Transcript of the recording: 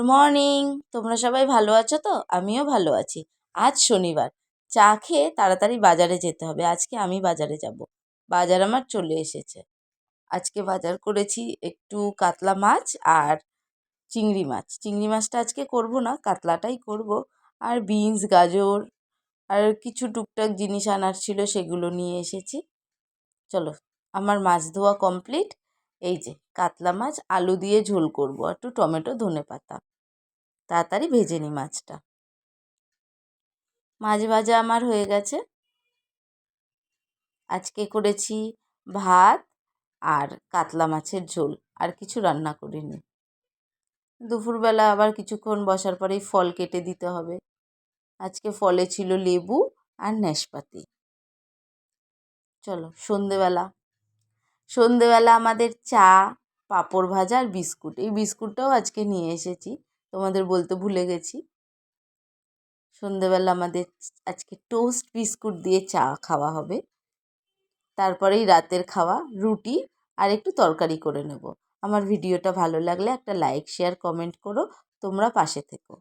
Morning. তোমরা সবাই ভালো আছো তো? আমিও ভালো আছি। আজ শনিবার, চা খেয়ে তাড়াতাড়ি বাজারে যেতে হবে। আজকে আমি বাজারে যাব। বাজার আমার চলে এসেছে। আজকে বাজার করেছি একটু কাতলা মাছ আর চিংড়ি মাছ। চিংড়ি মাছটা আজকে করব না, কাতলাটাই করব। আর বিনস, গাজর আর কিছু টুকটাক জিনিস আনার ছিল, সেগুলো নিয়ে এসেছি। চলো, আমার মাছ ধোয়া কমপ্লিট। এই যে কাতলা মাছ আলু দিয়ে ঝোল করব, একটু টমেটো ধনেপাতা। তাড়াতাড়ি ভেজে নিই মাছটা। মাছ ভাজা আমার হয়ে গেছে। আজকে করেছি ভাত আর কাতলা মাছের ঝোল, আর কিছু রান্না করিনি। দুপুরবেলা আবার কিছুক্ষণ বসার পরেই ফল কেটে দিতে হবে। আজকে ফলে ছিল লেবু আর নাশপাতি। চলো, সন্ধেবেলা আমাদের চা, পাঁপড় ভাজা আর বিস্কুট। এই বিস্কুটটাও আজকে নিয়ে এসেছি, তোমাদের বলতে ভুলে গেছি। সন্ধেবেলা আমাদের আজকে টোস্ট বিস্কুট দিয়ে চা খাওয়া হবে। তারপরেই রাতের খাওয়া রুটি আর একটু তরকারি করে নেব। আমার ভিডিওটা ভালো লাগলে একটা লাইক, শেয়ার, কমেন্ট করো। তোমরা পাশে থেকো।